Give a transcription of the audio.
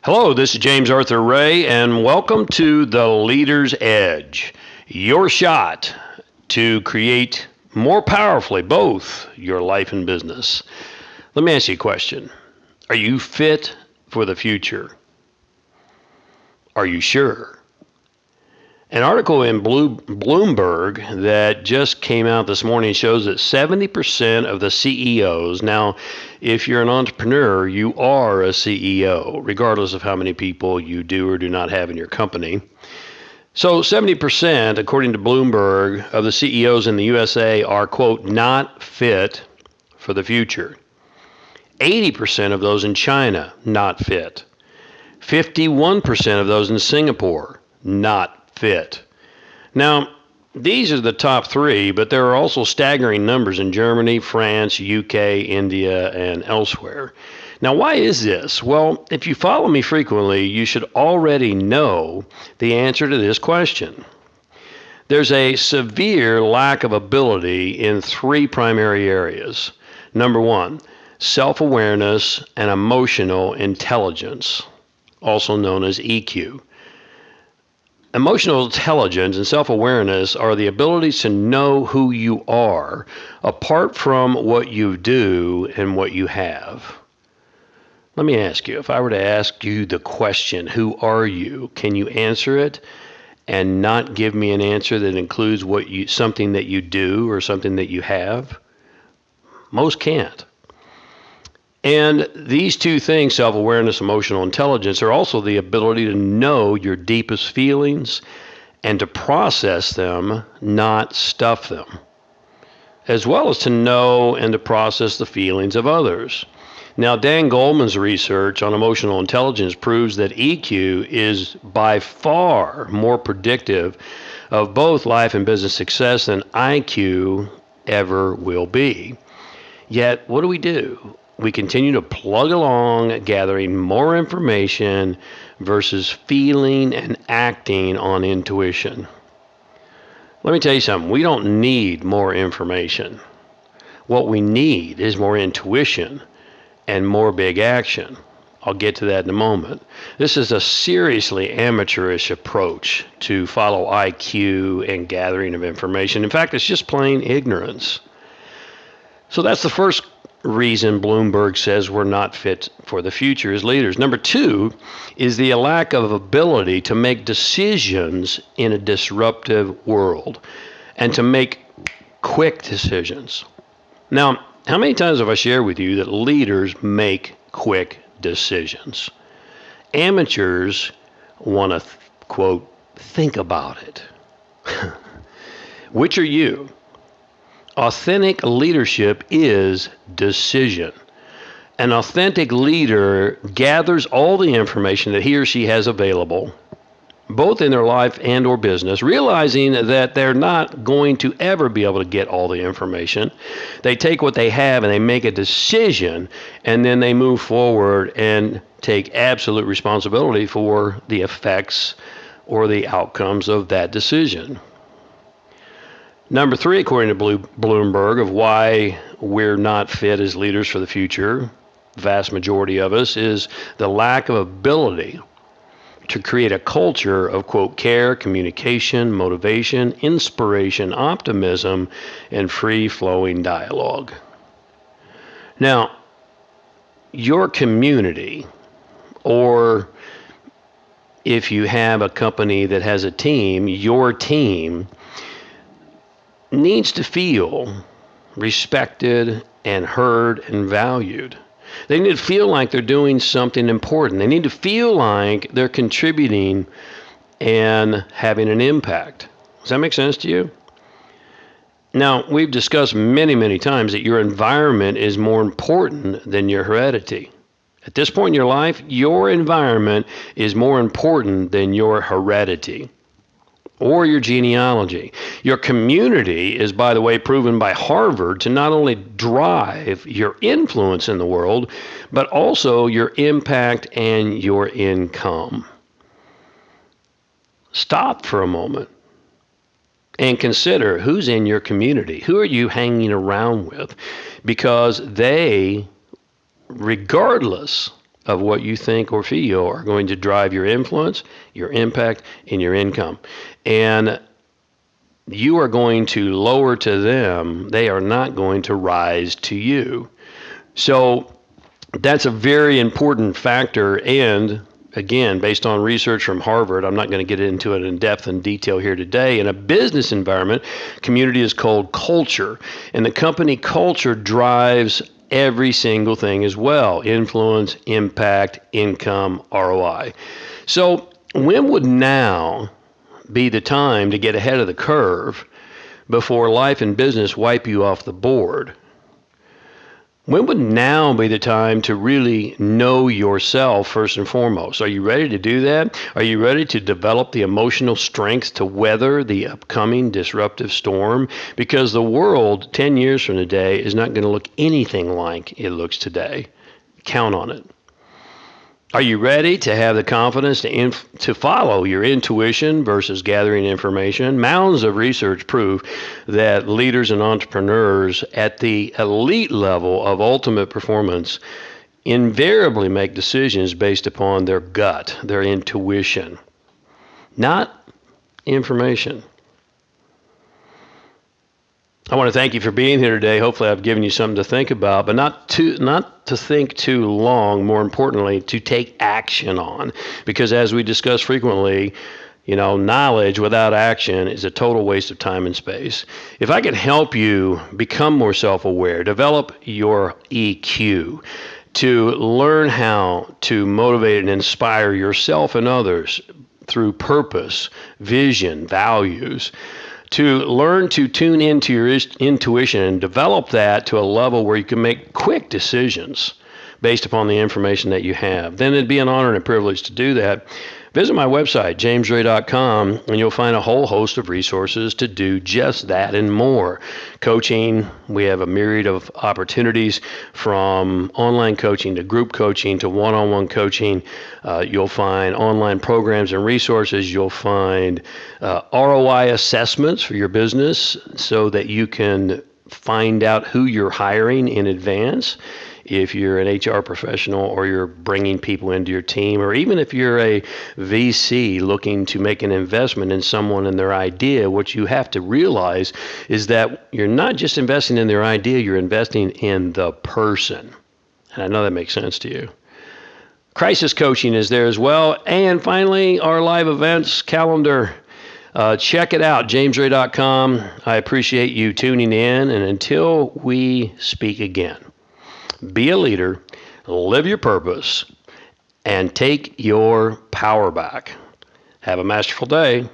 Hello, this is James Arthur Ray, and welcome to The Leader's Edge, your shot to create more powerfully both your life and business. Let me ask you a question. Are you fit for the future? Are you sure? An article in Bloomberg that just came out this morning shows that 70% of the CEOs, now if you're an entrepreneur, you are a CEO, regardless of how many people you do or do not have in your company. So 70%, according to Bloomberg, of the CEOs in the USA are, quote, not fit for the future. 80% of those in China, not fit. 51% of those in Singapore, not fit. Now, these are the top three, but there are also staggering numbers in Germany, France, UK, India, and elsewhere. Now, why is this? Well, if you follow me frequently, you should already know the answer to this question. There's a severe lack of ability in three primary areas. Number one, self-awareness and emotional intelligence, also known as EQ. Emotional intelligence and self-awareness are the abilities to know who you are apart from what you do and what you have. Let me ask you, if I were to ask you the question, who are you? Can you answer it and not give me an answer that includes something that you do or something that you have? Most can't. And these two things, self-awareness, emotional intelligence, are also the ability to know your deepest feelings and to process them, not stuff them, as well as to know and to process the feelings of others. Now, Dan Goleman's research on emotional intelligence proves that EQ is by far more predictive of both life and business success than IQ ever will be. Yet, what do? We continue to plug along, gathering more information versus feeling and acting on intuition. Let me tell you something. We don't need more information. What we need is more intuition and more big action. I'll get to that in a moment. This is a seriously amateurish approach to follow IQ and gathering of information. In fact, it's just plain ignorance. So that's the first reason Bloomberg says we're not fit for the future as leaders. Number two is the lack of ability to make decisions in a disruptive world and to make quick decisions. Now, how many times have I shared with you that leaders make quick decisions? Amateurs want to, quote, think about it. Which are you? Authentic leadership is decision. An authentic leader gathers all the information that he or she has available, both in their life and or business, realizing that they're not going to ever be able to get all the information. They take what they have and they make a decision, and then they move forward and take absolute responsibility for the effects or the outcomes of that decision. Number three, according to Bloomberg, of why we're not fit as leaders for the future, the vast majority of us, is the lack of ability to create a culture of, quote, care, communication, motivation, inspiration, optimism, and free-flowing dialogue. Now, your community, or if you have a company that has a team, your team needs to feel respected and heard and valued. They need to feel like they're doing something important. They need to feel like they're contributing and having an impact. Does that make sense to you? Now, we've discussed many times that your environment is more important than your heredity. At this point in your life, your environment is more important than your heredity or your genealogy. Your community is, by the way, proven by Harvard to not only drive your influence in the world, but also your impact and your income. Stop for a moment and consider who's in your community. Who are you hanging around with? Because they, regardless of what you think or feel are going to drive your influence, your impact, and your income. And you are going to lower to them. They are not going to rise to you. So that's a very important factor. And again, based on research from Harvard, I'm not going to get into it in depth and detail here today. In a business environment, community is called culture. And the company culture drives every single thing as well: influence, impact, income, ROI. So when would now be the time to get ahead of the curve before life and business wipe you off the board? When would now be the time to really know yourself first and foremost? Are you ready to do that? Are you ready to develop the emotional strength to weather the upcoming disruptive storm? Because the world 10 years from today is not going to look anything like it looks today. Count on it. Are you ready to have the confidence to follow your intuition versus gathering information? Mounds of research prove that leaders and entrepreneurs at the elite level of ultimate performance invariably make decisions based upon their gut, their intuition, not information. I want to thank you for being here today. Hopefully I've given you something to think about, but not to think too long, more importantly, to take action on. Because as we discuss frequently, knowledge without action is a total waste of time and space. If I can help you become more self-aware, develop your EQ, to learn how to motivate and inspire yourself and others through purpose, vision, values, to learn to tune into your intuition and develop that to a level where you can make quick decisions based upon the information that you have, then it'd be an honor and a privilege to do that. Visit my website, jamesray.com, and you'll find a whole host of resources to do just that and more. Coaching, we have a myriad of opportunities, from online coaching to group coaching to one-on-one coaching. You'll find online programs and resources. You'll find ROI assessments for your business so that you can find out who you're hiring in advance. If you're an HR professional, or you're bringing people into your team, or even if you're a VC looking to make an investment in someone and their idea, what you have to realize is that you're not just investing in their idea, you're investing in the person. And I know that makes sense to you. Crisis coaching is there as well. And finally, our live events calendar. Check it out, jamesray.com. I appreciate you tuning in. And until we speak again, be a leader, live your purpose, and take your power back. Have a masterful day.